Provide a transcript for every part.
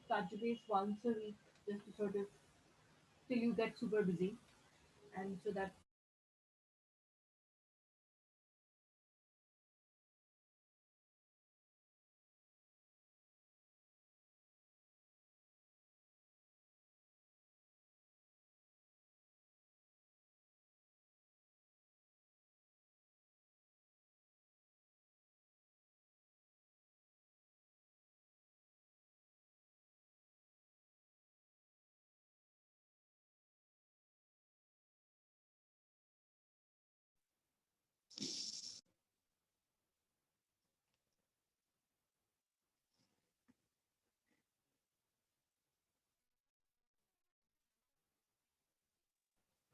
touch base once a week, just to sort of till you get super busy, and so that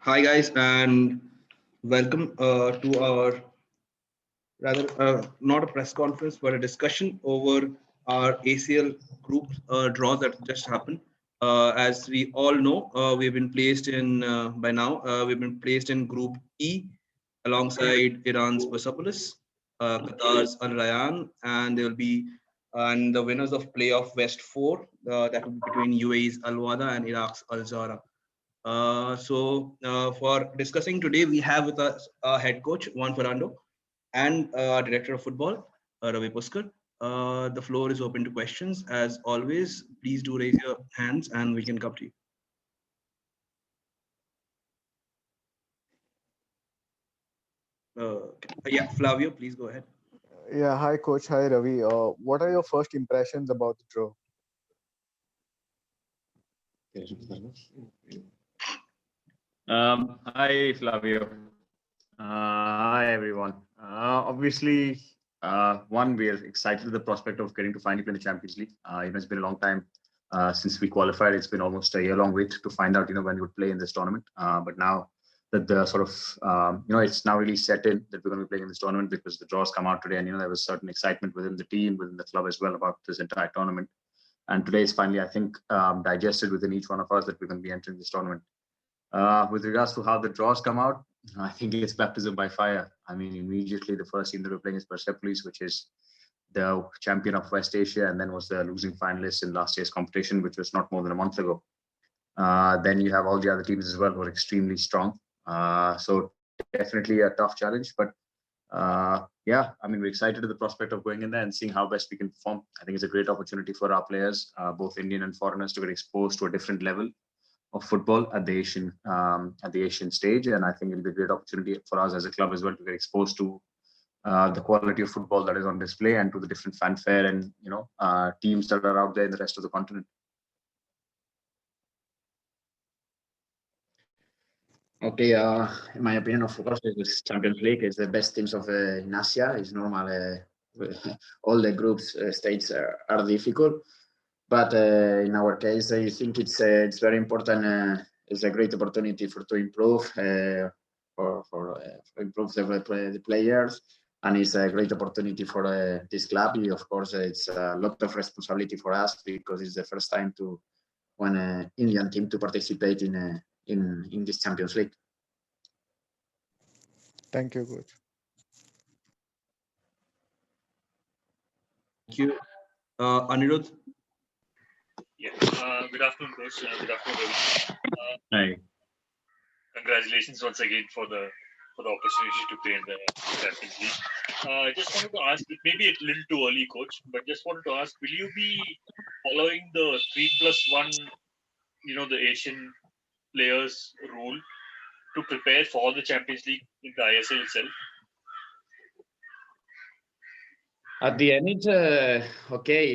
Hi guys, and welcome to our rather not a press conference but a discussion over our ACL group draw that just happened. As we all know, we've been placed in by now. We've been placed in Group E alongside Iran's Persepolis, Qatar's Al-Rayyan, and there will be and the winners of playoff West 4 that will be between UAE's Al-Wahda and Iraq's Al-Zawraa. For discussing today, we have with us our head coach, Juan Ferrando, and director of football, Ravi Puskur. The floor is open to questions. As always, please do raise your hands and we can come to you. Yeah, Flavio, please go ahead. Yeah, hi coach, hi Ravi. What are your first impressions about the draw? Hi Flavio. Hi everyone. Obviously, one, we are excited at the prospect of getting to finally play in the Champions League. It's been a long time since we qualified. It's been almost a year-long wait to find out, when we would play in this tournament. But now that the sort of, it's now really set in that we're going to be playing in this tournament because the draws come out today, and there was certain excitement within the team, within the club as well about this entire tournament. And today is finally, I think, digested within each one of us that we're going to be entering this tournament. With regards to how the draws come out, I think it's baptism by fire. I mean, immediately the first team that we're playing is Persepolis, which is the champion of West Asia, and then was the losing finalist in last year's competition, which was not more than a month ago. Then you have all the other teams as well who are extremely strong. So definitely a tough challenge, but yeah, I mean, we're excited at the prospect of going in there and seeing how best we can perform. I think it's a great opportunity for our players, both Indian and foreigners, to get exposed to a different level of football at the Asian stage, and I think it'll be a great opportunity for us as a club as well to get exposed to the quality of football that is on display and to the different fanfare and teams that are out there in the rest of the continent. Okay, in my opinion, of course, this Champions League is the best teams of in Asia. It's normal. All the groups states are difficult, but in our case, I think it's very important. It's a great opportunity to improve for improve the players, and it's a great opportunity for this club. Of course, it's a lot of responsibility for us because it's the first time to one Indian team to participate in this Champions League. Thank you, coach. Thank you. Anirudh? Yeah. Good afternoon, coach. Good afternoon, Ravi. Hi. Congratulations once again for the opportunity to play in the Champions League. Just wanted to ask, it may be a little too early, coach, but just wanted to ask, will you be following the 3+1, the Asian players rule to prepare for the Champions League in the ISL itself? At the end, it's okay.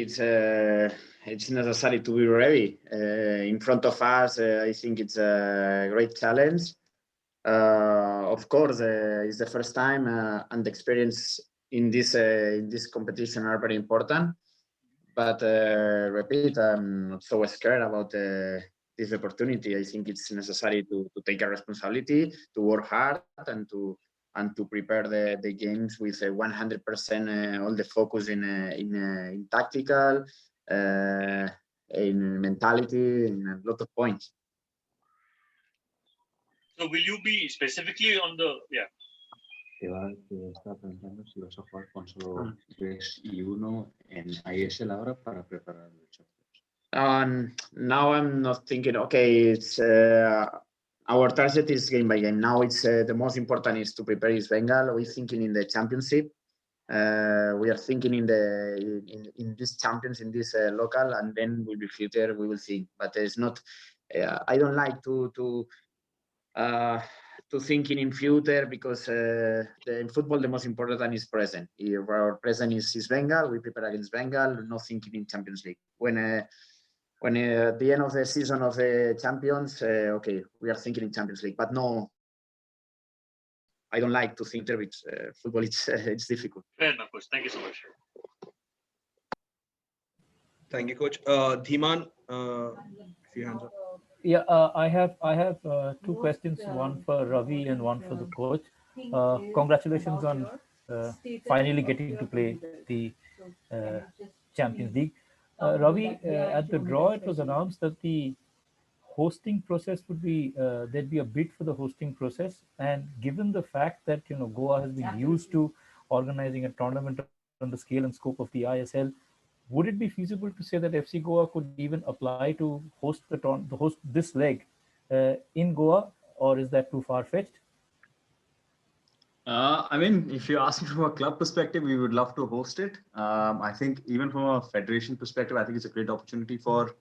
It's necessary to be ready. In front of us, I think it's a great challenge. Of course, it's the first time, and the experience in this competition are very important. But repeat, I'm not so scared about this opportunity. I think it's necessary to take a responsibility, to work hard, and to prepare the games with 100% all the focus in tactical, in mentality, in a lot of points. So will you be specifically on the Te está preguntando si vas a jugar con solo 3 y 1 en ISL ahora para preparar el Champions. Now I'm not thinking. Okay, it's our target is game by game. Now it's the most important is to prepare East Bengal. We're thinking in the championship. We are thinking in this champions in this local, and then will be future. We will see. But it's not. I don't like to thinking in future because in football the most important is present. If our present is East Bengal, we prepare against Bengal. Not thinking in Champions League. When at the end of the season of the champions, okay, we are thinking in Champions League. But no, I don't like to think there. It's football. It's difficult. Fair enough, coach. Thank you so much. Thank you, coach. Dhiman, if you hands up. Yeah, I have two questions, one for Ravi and one for the coach. Congratulations on finally getting to play the Champions League. Ravi, at the draw, it was announced that the hosting process would be there'd be a bid for the hosting process, and given the fact that Goa has been used to organizing a tournament on the scale and scope of the ISL, would it be feasible to say that FC Goa could even apply to host host this leg in Goa, or is that too far-fetched? I mean, if you ask me from a club perspective, we would love to host it. I think even from a federation perspective, I think it's a great opportunity for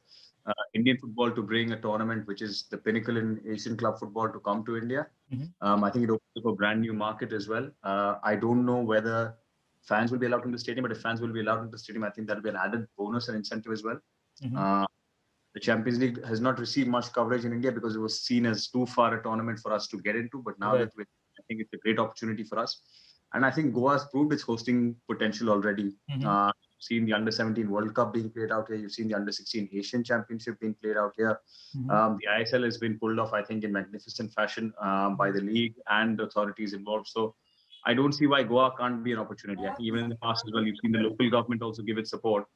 Indian football to bring a tournament which is the pinnacle in Asian club football to come to India. I think it opens up a brand new market as well. I don't know whether fans will be allowed in the stadium, but if fans will be allowed in the stadium, I think that'll be an added bonus and incentive as well. The Champions League has not received much coverage in India because it was seen as too far a tournament for us to get into. But now that I think it's a great opportunity for us. And I think Goa has proved its hosting potential already. You've seen the Under-17 World Cup being played out here. You've seen the Under-16 Asian Championship being played out here. The ISL has been pulled off, I think, in magnificent fashion by the league and the authorities involved. So I don't see why Goa can't be an opportunity. I think even in the past as well, you've seen the local government also give its support.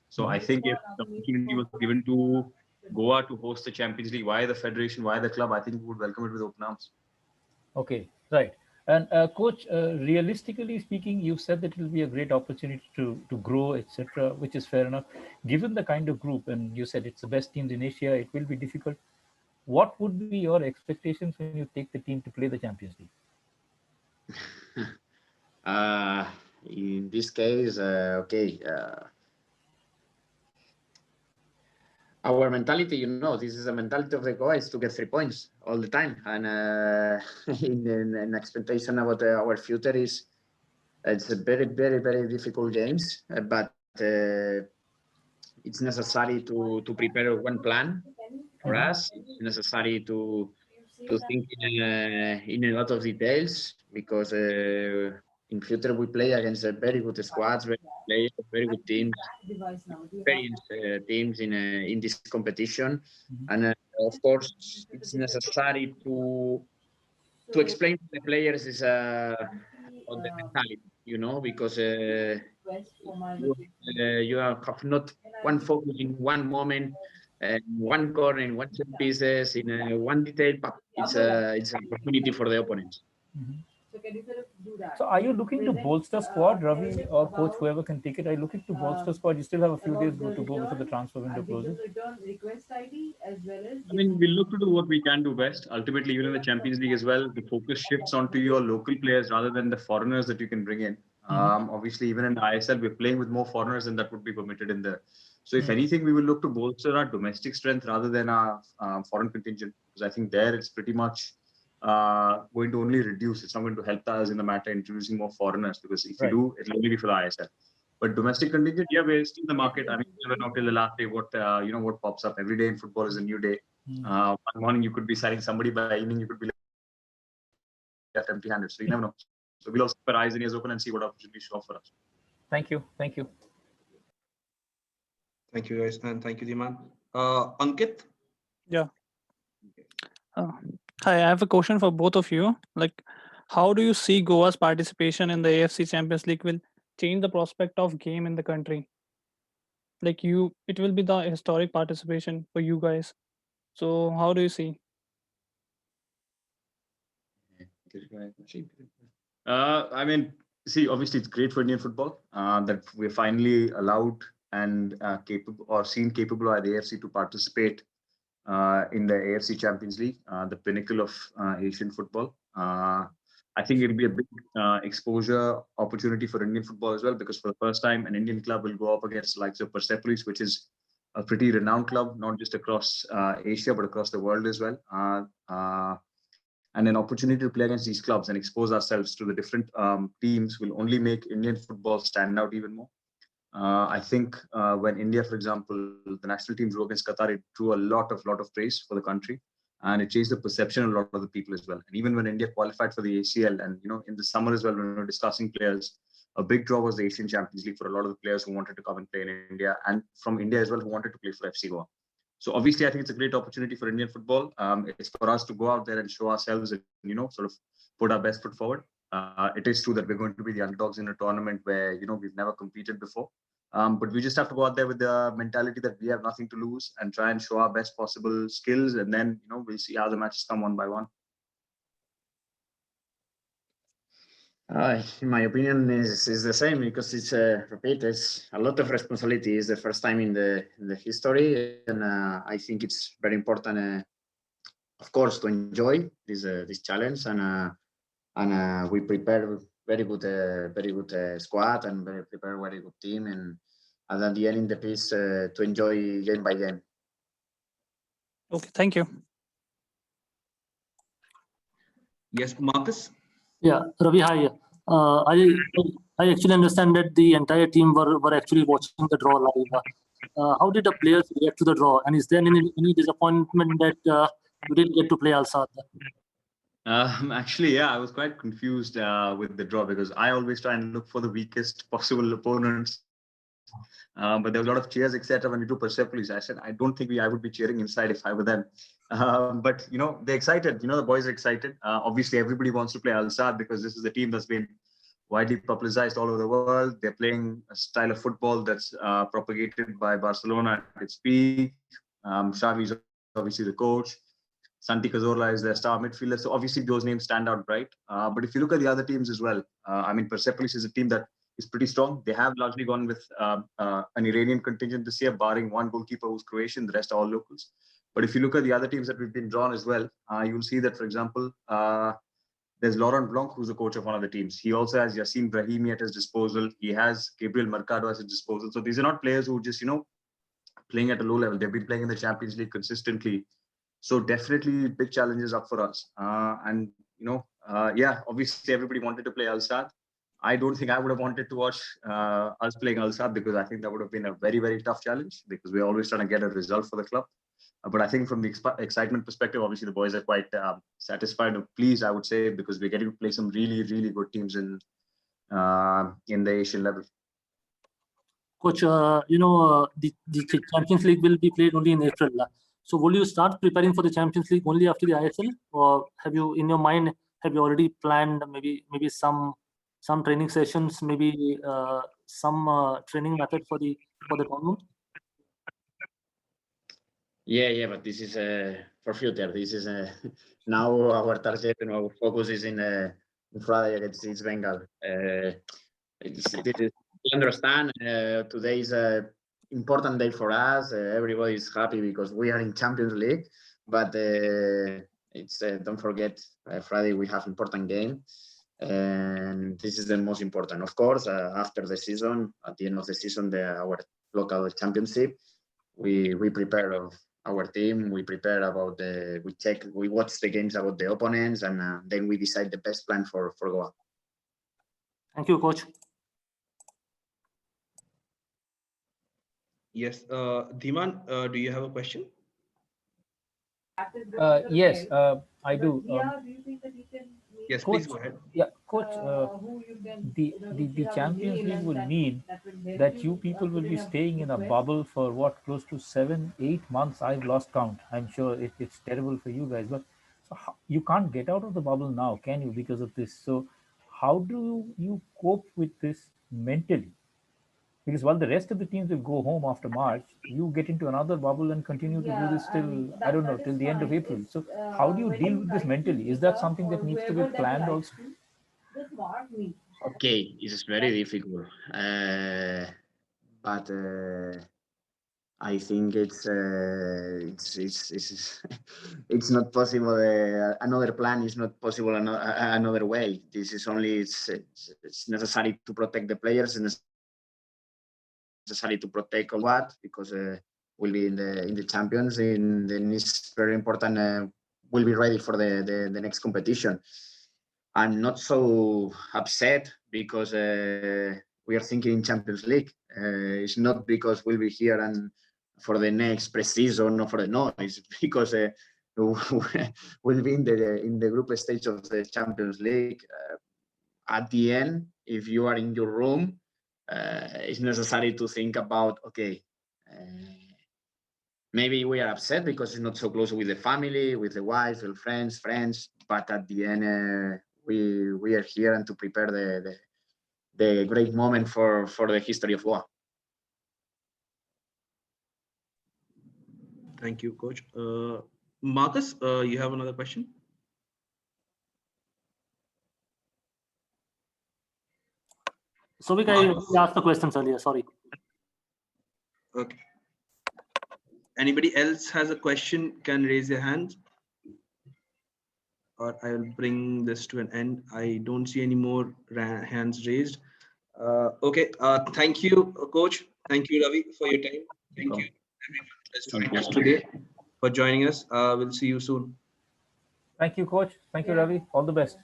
So I think if the opportunity was given to Goa to host the Champions League, why the federation, why the club, I think we would welcome it with open arms. Okay, right. And coach, realistically speaking, you've said that it will be a great opportunity to grow, etc., which is fair enough. Given the kind of group, and you said it's the best teams in Asia, it will be difficult. What would be your expectations when you take the team to play the Champions League? In this case, okay. Our mentality, this is the mentality of the Goa, is to get 3 points all the time. And in expectation about our future it's a very, very, very difficult games. But it's necessary to prepare one plan for us. It's necessary to think in a lot of details because in future we play against a very good squads, very good teams, experienced teams in this competition, and of course it's necessary to explain to the players is on the mentality, because you have not one focus in one moment, one corner, in one set pieces, in one detail, but it's an opportunity for the opponents. So are you looking to bolster squad, Ravi or coach, whoever can take it? Are you looking to bolster squad? You still have a few days to go before the transfer window closes. I mean, we look to do what we can do best. Ultimately, even in the Champions League as well, the focus shifts onto your local players rather than the foreigners that you can bring in. Obviously, even in the ISL, we're playing with more foreigners than that would be permitted in there. So if anything, we will look to bolster our domestic strength rather than our foreign contingent, because I think there it's pretty much going to only reduce. It's not going to help us in the matter introducing more foreigners, because if you do, it'll only be for the ISL. But domestic contingent, yeah, we're still in the market. I mean, never know till the last day what what pops up. Every day in football is a new day. One morning you could be signing somebody, by evening you could be left empty-handed. So you never know. So we'll also keep our eyes and ears open and see what opportunities show up for us. Thank you. Thank you. Thank you, guys, and thank you, Dhiman. Ankit? Yeah. Hi, I have a question for both of you. Like, how do you see Goa's participation in the AFC Champions League will change the prospect of game in the country? Like it will be the historic participation for you guys. So how do you see? I mean, see, obviously it's great for Indian football that we're finally allowed and capable or seen capable by the AFC to participate in the AFC Champions League, the pinnacle of Asian football. I think it'll be a big exposure opportunity for Indian football as well, because for the first time, an Indian club will go up against the likes of Persepolis, which is a pretty renowned club, not just across Asia, but across the world as well. And an opportunity to play against these clubs and expose ourselves to the different teams will only make Indian football stand out even more. I think when India, for example, the national team drew against Qatar, it drew a lot of praise for the country, and it changed the perception of a lot of the people as well. And even when India qualified for the ACL, and in the summer as well, when we were discussing players, a big draw was the Asian Champions League for a lot of the players who wanted to come and play in India, and from India as well, who wanted to play for FC Goa. So obviously, I think it's a great opportunity for Indian football. It's for us to go out there and show ourselves and sort of put our best foot forward. It is true that we're going to be the underdogs in a tournament where we've never competed before. But we just have to go out there with the mentality that we have nothing to lose and try and show our best possible skills. And then, we'll see how the matches come one by one. In my opinion, is the same, because it's repeat. It's a lot of responsibility. It's the first time in the history, and I think it's very important, of course, to enjoy this challenge, and we prepare very good squad and prepare very good team, and at the end in the piece to enjoy game by game. Okay, thank you. Yes, Marcus. Yeah, Ravi, hi. I actually understand that the entire team were actually watching the draw live. How did the players react to the draw? And is there any disappointment that you didn't get to play Al-Sadd? Actually, yeah, I was quite confused with the draw, because I always try and look for the weakest possible opponents. But there was a lot of cheers, etc. When we do Persepolis, I said, I don't think I would be cheering inside if I were them. But they're excited. The boys are excited. Obviously, everybody wants to play Al-Sadd because this is a team that's been widely publicized all over the world. They're playing a style of football that's propagated by Barcelona at its peak. Xavi is obviously the coach. Santi Cazorla is their star midfielder. So obviously those names stand out bright. But if you look at the other teams as well, Persepolis is a team that is pretty strong. They have largely gone with an Iranian contingent this year, barring one goalkeeper who's Croatian. The rest are all locals. But if you look at the other teams that we've been drawn as well, you'll see that, for example, there's Laurent Blanc, who's the coach of one of the teams. He also has Yassin Brahimi at his disposal. He has Gabriel Mercado at his disposal. So these are not players who just, playing at a low level. They've been playing in the Champions League consistently. So definitely big challenges up for us. Obviously everybody wanted to play Al-Sadd. I don't think I would have wanted to watch us playing Al-Sadd, because I think that would have been a very, very tough challenge, because we're always trying to get a result for the club. But I think from the excitement perspective, obviously the boys are quite satisfied and pleased, I would say, because we're getting to play some really, really good teams in the Asian level. Coach, the Champions League will be played only in April. So will you start preparing for the Champions League only after the ISL, or have you, in your mind, already planned maybe some training sessions, maybe some training method for the tournament? Yeah, but this is for future. This is now our target and our focus is in Friday against East Bengal. We understand today is an important day for us. Everybody is happy because we are in Champions League, but it's don't forget Friday we have important game, and this is the most important. Of course, after the season, at the end of the season, our local championship, we prepare our team. We prepare about we watch the games about the opponents, and then we decide the best plan for Goa. Thank you, Coach. Yes, Dhiman, do you have a question? Yes, I do. Yes, Coach, please go ahead. Yeah, Coach, the Champions League would mean that you people will be staying in a bubble for what, close to 7-8 months. I've lost count. I'm sure it's terrible for you guys, but so you can't get out of the bubble now, can you, because of this? So how do you cope with this mentally? Because while the rest of the teams will go home after March, you get into another bubble and continue to do this till, I don't know, till the end of April. So how do you deal with this mentally? Is that something that needs to be planned also? Okay, it's very difficult. but I think it's it's not possible. Another plan is not possible another way. This is only it's necessary to protect the players, and necessary to protect what, because we'll be in the champions, and then it's very important. We'll be ready for the next competition. I'm not so upset because we are thinking in Champions League. It's not because we'll be here and for the next pre-season or for the no. It's because we'll be in the group stage of the Champions League. At the end, if you are in your room, it's necessary to think about, okay, maybe we are upset because it's not so close with the family, with the wife, with friends, but at the end, we are here and to prepare the great moment for the history of Goa. Thank you, Coach. Marcus, you have another question? So we asked the questions earlier. Sorry. Okay. Anybody else has a question can raise their hand, or I will bring this to an end. I don't see any more hands raised. Okay. Thank you, Coach. Thank you, Ravi, for your time. Thank you, everyone who has joined us today for joining us. We'll see you soon. Thank you, Coach. Thank you, Ravi. All the best.